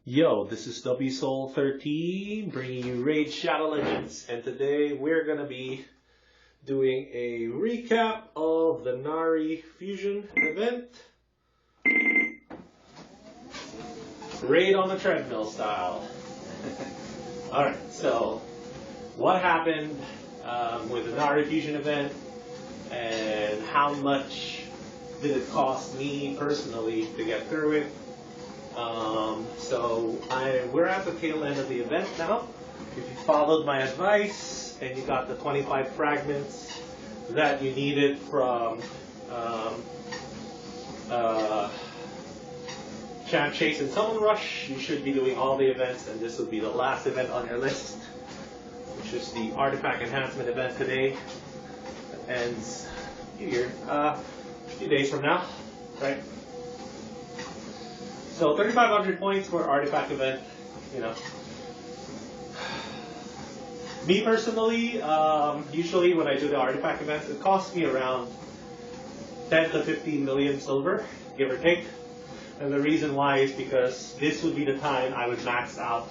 Yo, this is WSoul13 bringing you Raid Shadow Legends, and today we're gonna be doing a recap of the Nari Fusion event. Raid on the Treadmill style. Alright, so what happened with the Nari Fusion event and how much did it cost me personally to get through it? We're at the tail end of the event now. If you followed my advice and you got the 25 fragments that you needed from Champ Chase and Summon Rush, you should be doing all the events, and this will be the last event on your list, which is the Artifact Enhancement event today. That ends a few days from now, right? So 3,500 points for Artifact event, you know. Me personally, usually when I do the Artifact events, it costs me around 10 to 15 million silver, give or take. And the reason why is because this would be the time I would max out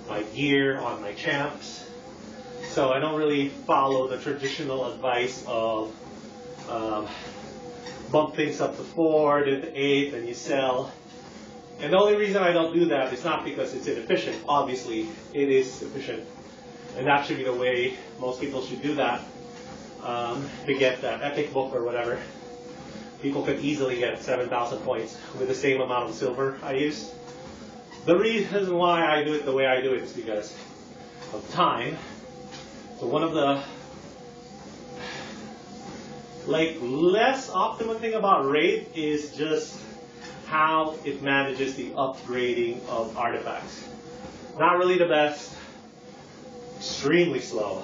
my gear on my champs. So I don't really follow the traditional advice of bump things up to 4, then to 8, and you sell. And the only reason I don't do that is not because it's inefficient. Obviously, it is efficient. And that should be the way most people should do that to get that epic book or whatever. People could easily get 7,000 points with the same amount of silver I use. The reason why I do it the way I do it is because of time. So one of the less optimal thing about Raid is just how it manages the upgrading of artifacts. Not really the best, extremely slow,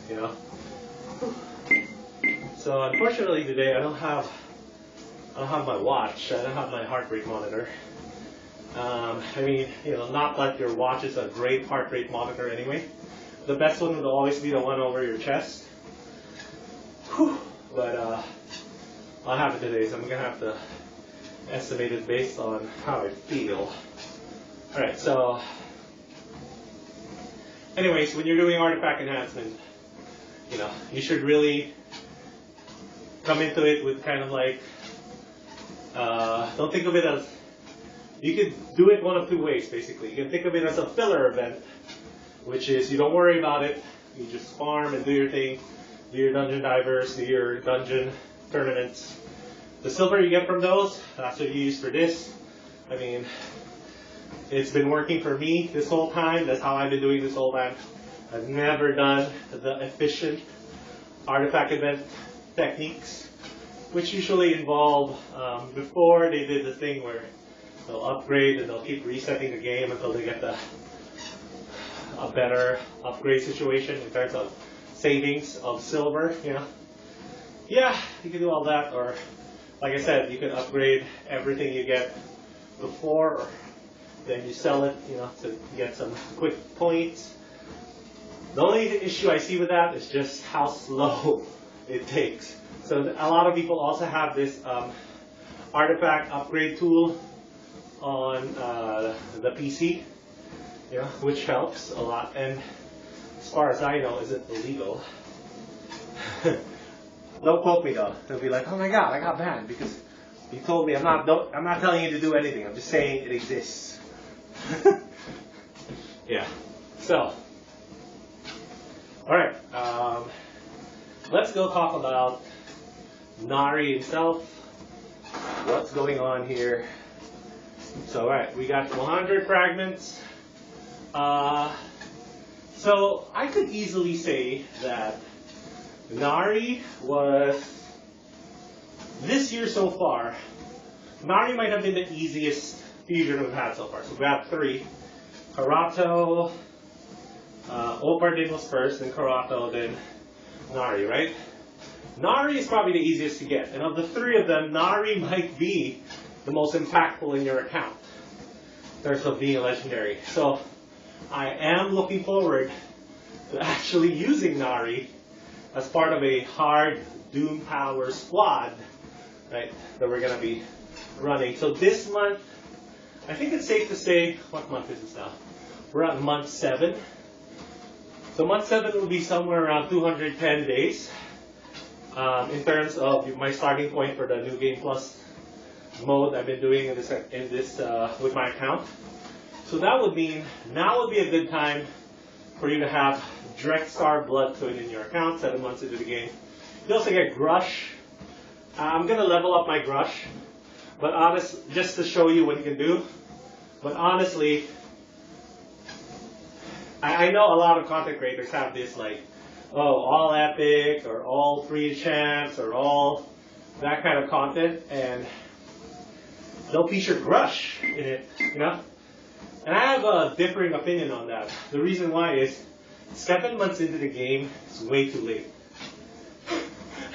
you know. So unfortunately today I don't have my watch, I don't have my heart rate monitor. I mean, you know, not that your watch is a great heart rate monitor anyway. The best one would always be the one over your chest. Whew. But I'll have it today, so I'm gonna have to estimate it based on how I feel. Alright, so anyways, when you're doing artifact enhancement, you know, you should really come into it with kind of like, don't think of it as, you could do it one of two ways basically. You can think of it as a filler event, which is you don't worry about it, you just farm and do your thing, do your dungeon divers, do your dungeon tournaments. The silver you get from those, that's what you use for this. I mean, it's been working for me this whole time. That's how I've been doing this whole time. I've never done the efficient artifact event techniques, which usually involve, before they did the thing where they'll upgrade and they'll keep resetting the game until they get a better upgrade situation in terms of savings of silver, you know. Yeah, you can do all that, or like I said, you can upgrade everything you get before, then you sell it, you know, to get some quick points. The only issue I see with that is just how slow it takes. So a lot of people also have this artifact upgrade tool on the PC, you know, which helps a lot. And as far as I know, isn't illegal. Don't quote me though. They'll be like, "Oh my God, I got banned because you told me." I'm not telling you to do anything. I'm just saying it exists. Yeah. So, all right. Let's go talk about Nari himself. What's going on here? So, all right, we got 100 fragments. So I could easily say that Nari was, this year so far, Nari might have been the easiest fusion we've had so far. So we got 3. Karato, Opardin was first, then Karato, then Nari, right? Nari is probably the easiest to get. And of the 3 of them, Nari might be the most impactful in your account in terms of being legendary. So I am looking forward to actually using Nari as part of a hard Doom Power squad, right, that we're going to be running. So this month, I think it's safe to say, what month is this now? We're at month 7. So month 7 will be somewhere around 210 days in terms of my starting point for the New Game Plus mode I've been doing in this with my account. So that would mean now would be a good time for you to have direct star blood code in your account 7 months into the game. You also get Grush. I'm going to level up my Grush, but just to show you what you can do. But honestly, I know a lot of content creators have this like, oh, all epic or all free champs or all that kind of content, and they'll feature Grush in it, you know? And I have a differing opinion on that. The reason why is 7 months into the game is way too late.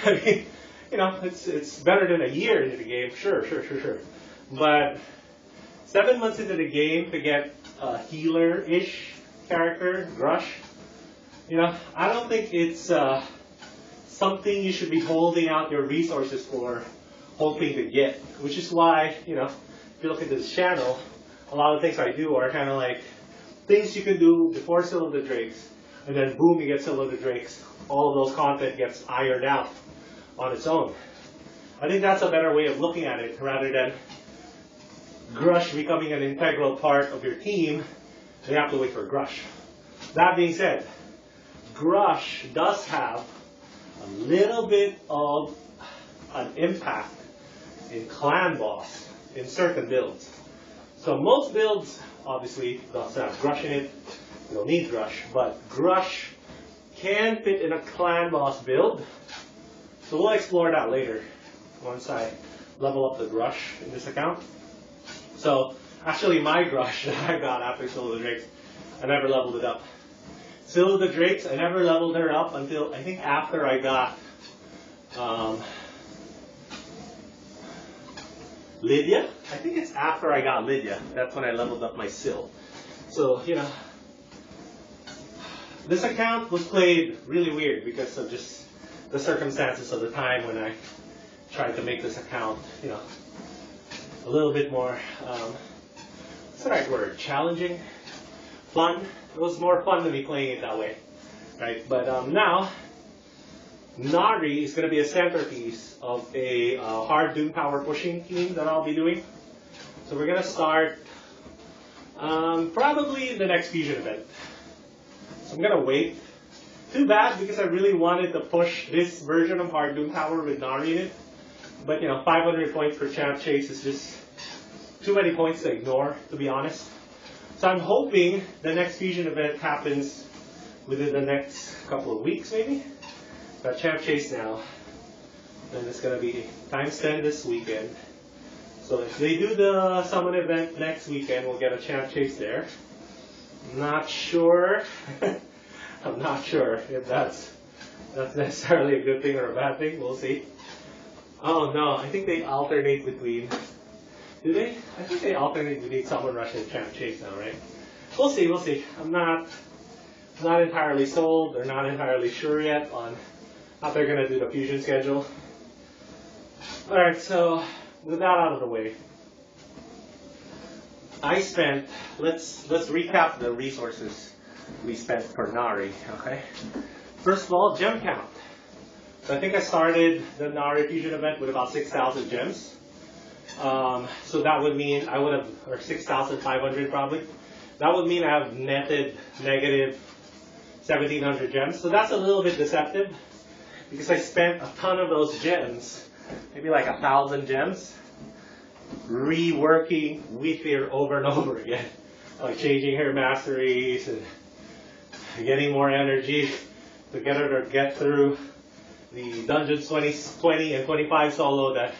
I mean, you know, it's better than a year into the game, sure. But 7 months into the game to get a healer-ish character, Grush, you know, I don't think it's something you should be holding out your resources for, hoping to get. Which is why, you know, if you look at this channel, a lot of things I do are kind of like things you can do before Seal of the Drakes, and then boom, you get Seal of the Drakes. All of those content gets ironed out on its own. I think that's a better way of looking at it, rather than Grush becoming an integral part of your team. You have to wait for Grush. That being said, Grush does have a little bit of an impact in Clan Boss in certain builds. So most builds obviously does have Grush in it. You don't need Grush, but Grush can fit in a Clan Boss build. So we'll explore that later once I level up the Grush in this account. So actually my Grush that I got after Seal of the Drakes, I never leveled it up. Seal of the Drakes, I never leveled her up until I think after I got Lydia. I think it's after I got Lydia. That's when I leveled up my Sil. So, you know, this account was played really weird because of just the circumstances of the time when I tried to make this account, you know, a little bit more, what's the right word? Challenging? Fun? It was more fun to be playing it that way, right? But now, Nari is going to be a centerpiece of a hard Doom Power pushing team that I'll be doing. So we're going to start probably the next fusion event. So I'm going to wait. Too bad, because I really wanted to push this version of hard Doom Power with Nari in it. But you know, 500 points for Champ Chase is just too many points to ignore, to be honest. So I'm hoping the next fusion event happens within the next couple of weeks, maybe. Got Champ Chase now, and it's going to be times 10 this weekend. So if they do the summon event next weekend, we'll get a Champ Chase there. Not sure. I'm not sure if that's necessarily a good thing or a bad thing. We'll see. Oh no, I think they alternate between. Do they? I think they alternate between Summon Rush and Champ Chase now, right? We'll see. We'll see. I'm not entirely sold or not entirely sure yet on how they're gonna do the fusion schedule. All right. So with that out of the way, I spent. Let's recap the resources we spent for Nari. Okay. First of all, gem count. So I think I started the Nari fusion event with about 6,000 gems. So that would mean I would have, or 6,500 probably. That would mean I have netted negative 1,700 gems. So that's a little bit deceptive because I spent a ton of those gems, maybe like 1,000 gems, reworking Wheatbeer over and over again. Like changing her masteries and getting more energy to get her to get through the Dungeons 20 and 25 solo that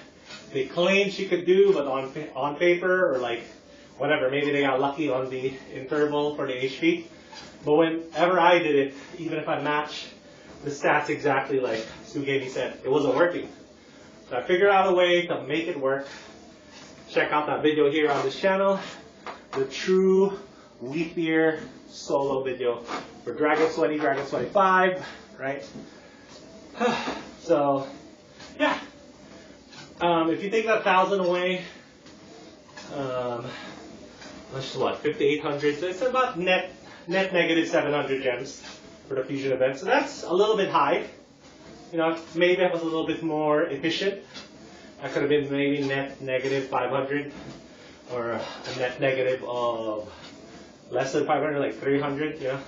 they claimed she could do, but on paper, or like whatever, maybe they got lucky on the interval for the HP. But whenever I did it, even if I match the stats exactly like Sugemi said, it wasn't working. So I figured out a way to make it work. Check out that video here on this channel, the true Wheatbeer solo video for Dragon 20, Dragon 25, right? So, yeah. If you take that 1,000 away, That's what, 5,800. So it's about net negative 700 gems for the fusion event. So that's a little bit high. You know, maybe I was a little bit more efficient. I could have been maybe net negative 500 or a net negative of less than 500, like 300, you know.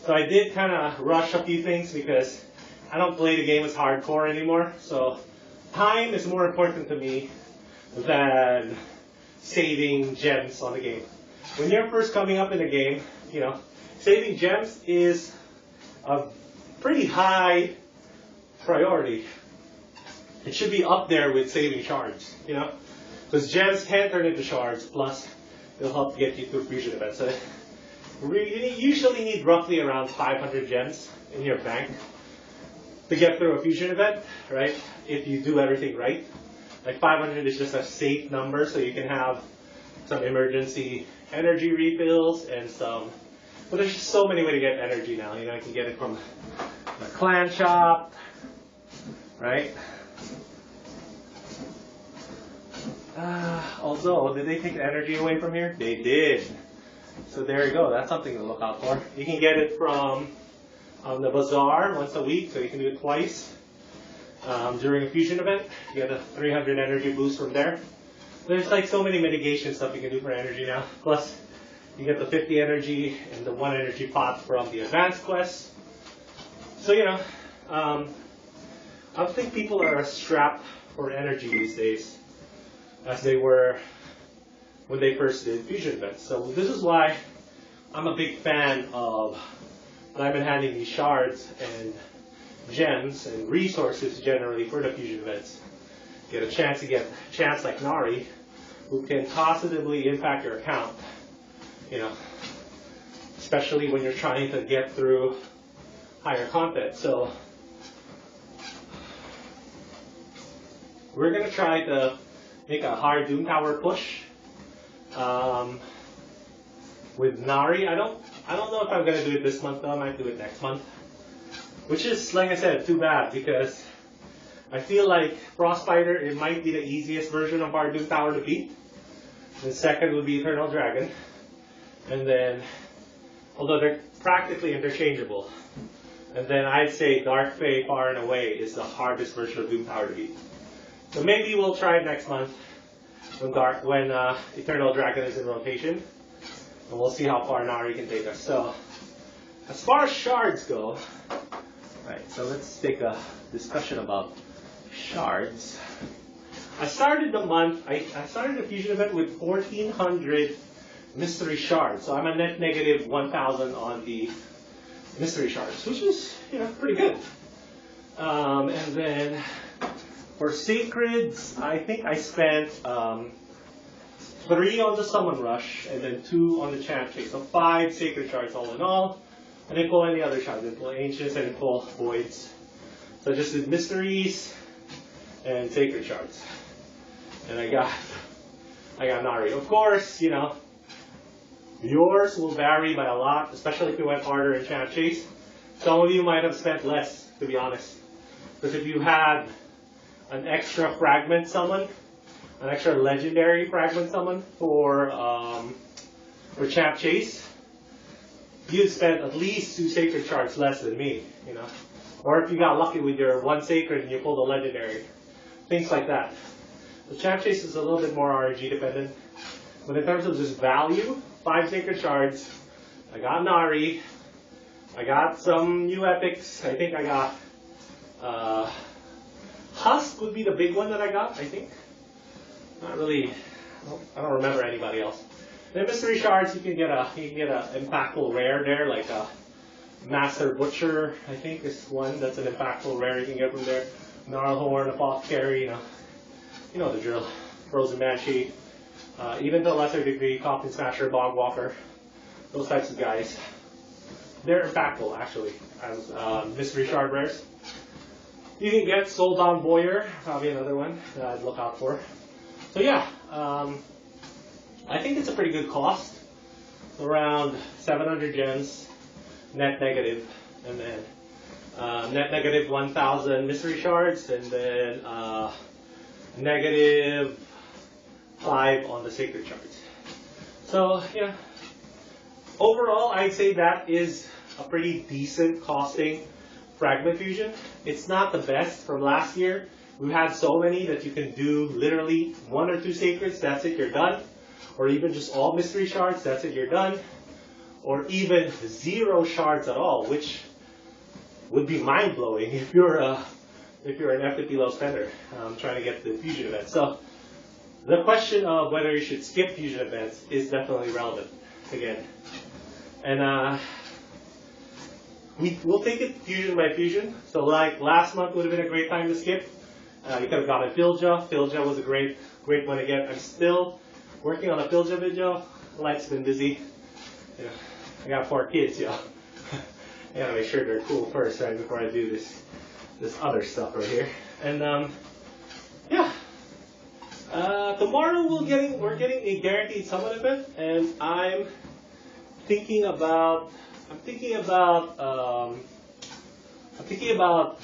So I did kind of rush a few things because I don't play the game as hardcore anymore. So time is more important to me than saving gems on the game. When you're first coming up in the game, you know, saving gems is a pretty high priority. It should be up there with saving shards, you know, because gems can turn into shards, plus it'll help get you through fusion events. So you usually need roughly around 500 gems in your bank to get through a fusion event, right? If you do everything right. Like 500 is just a safe number, so you can have some emergency energy refills and some. But there's just so many ways to get energy now. You know, I can get it from the clan shop, right? Although, did they take the energy away from here? They did. So there you go. That's something to look out for. You can get it from the bazaar once a week, so you can do it twice. During a fusion event, you get a 300 energy boost from there. There's like so many mitigation stuff you can do for energy now. Plus, you get the 50 energy and the 1 energy pot from the advanced quest. So, you know, I don't think people are as strapped for energy these days as they were when they first did fusion events. So this is why I'm a big fan of diamond handing these shards and gems and resources generally for the fusion events. Get a chance to get champs like Nari, who can positively impact your account, you know, especially when you're trying to get through higher content. So we're gonna try to make a hard Doom Tower push with Nari. I don't know if I'm gonna do it this month though. I might do it next month. Which is, like I said, too bad because I feel like Frostbiter, it might be the easiest version of our Doom Tower to beat. The second would be Eternal Dragon. And then, although they're practically interchangeable. And then I'd say Dark Fae far and away is the hardest version of Doom Tower to beat. So maybe we'll try it next month when Eternal Dragon is in rotation. And we'll see how far Nari can take us. So, as far as shards go, right, so let's take a discussion about shards. I started the month, I started the fusion event with 1,400 mystery shards. So I'm a net negative 1,000 on the mystery shards, which is, you know, pretty good. And then for sacreds, I think I spent 3 on the summon rush and then 2 on the champ chase. So 5 sacred shards all in all. I didn't pull any other shards. I didn't pull ancients, I didn't pull voids. So I just did mysteries and sacred shards. And I got Nari. Of course, you know, yours will vary by a lot, especially if you went harder in champ chase. Some of you might have spent less, to be honest. Because if you had an extra fragment summon, an extra legendary fragment summon for champ chase, you spent at least 2 sacred shards less than me, you know. Or if you got lucky with your 1 sacred and you pulled a legendary, things like that. The champ chase is a little bit more RNG dependent, but in terms of just value, 5 sacred shards. I got Nari. I got some new epics. I think I got Husk would be the big one that I got. I think. Not really. I don't remember anybody else. The mystery shards, you can get a impactful rare there, like a Master Butcher. I think is one that's an impactful rare you can get from there. Gnarlhorn, Apothecary, you know the drill. Frozen Banshee, even to a lesser degree, Coffin Smasher, Bog Walker, those types of guys. They're impactful actually as mystery shard rares. You can get Soldan Boyer, probably another one that I'd look out for. So yeah. I think it's a pretty good cost, around 700 gems, net negative, and then net negative 1,000 mystery shards, and then negative 5 on the sacred shards. So yeah, overall I'd say that is a pretty decent costing fragment fusion. It's not the best from last year. We've had so many that you can do literally 1 or 2 sacreds, that's it, you're done. Or even just all mystery shards, that's it, you're done. Or even 0 shards at all, which would be mind-blowing if you're an FTP low spender trying to get the fusion event. So the question of whether you should skip fusion events is definitely relevant again. And we'll take it fusion by fusion. So like last month would have been a great time to skip. You could have gotten Filja. Filja was a great one to get. I'm still working on a Filja video. Life's been busy. You know, I got 4 kids, yo. I gotta make sure they're cool first, right, before I do this other stuff right here. And yeah. Tomorrow we're getting a guaranteed summon event, and I'm thinking about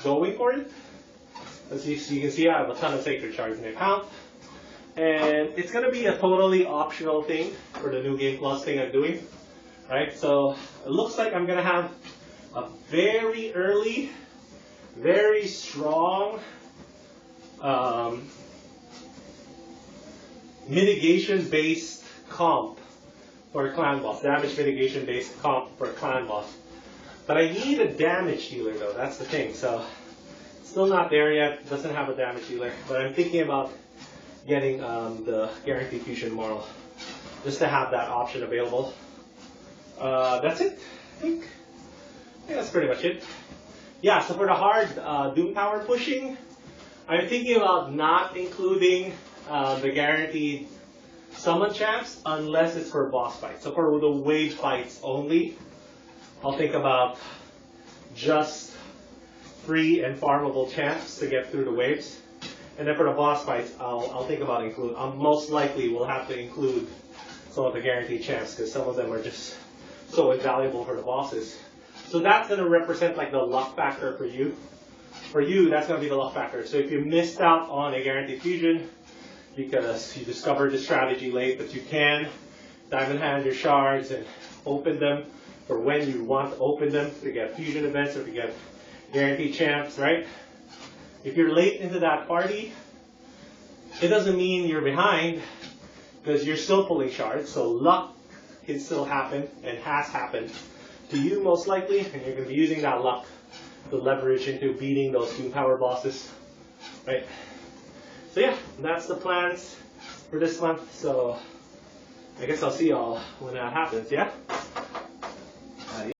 going for it. As you can see, I have a ton of sacred shards in the account, and it's going to be a totally optional thing for the New Game Plus thing I'm doing, right? So it looks like I'm going to have a very early, very strong mitigation-based comp for a clan boss, damage mitigation-based comp for a clan boss. But I need a damage dealer though, that's the thing. So still not there yet, doesn't have a damage dealer, but I'm thinking about getting the guaranteed fusion model just to have that option available. That's it, I think. Yeah, that's pretty much it. Yeah, so for the hard Doom Power pushing, I'm thinking about not including the guaranteed summon champs unless it's for boss fights. So for the wave fights only, I'll think about just free and farmable champs to get through the waves. And then for the boss fights, I'll think about include. Most likely will have to include some of the guaranteed champs because some of them are just so invaluable for the bosses. So that's going to represent like the luck factor for you. For you, that's going to be the luck factor. So if you missed out on a guaranteed fusion because you discovered the strategy late, but you can diamond hand your shards and open them for when you want to open them to get fusion events or to get guaranteed champs, right? If you're late into that party, it doesn't mean you're behind because you're still pulling shards. So luck can still happen and has happened to you most likely, and you're going to be using that luck to leverage into beating those Doom Power bosses, right? So yeah, that's the plans for this month. So I guess I'll see y'all when that happens, yeah?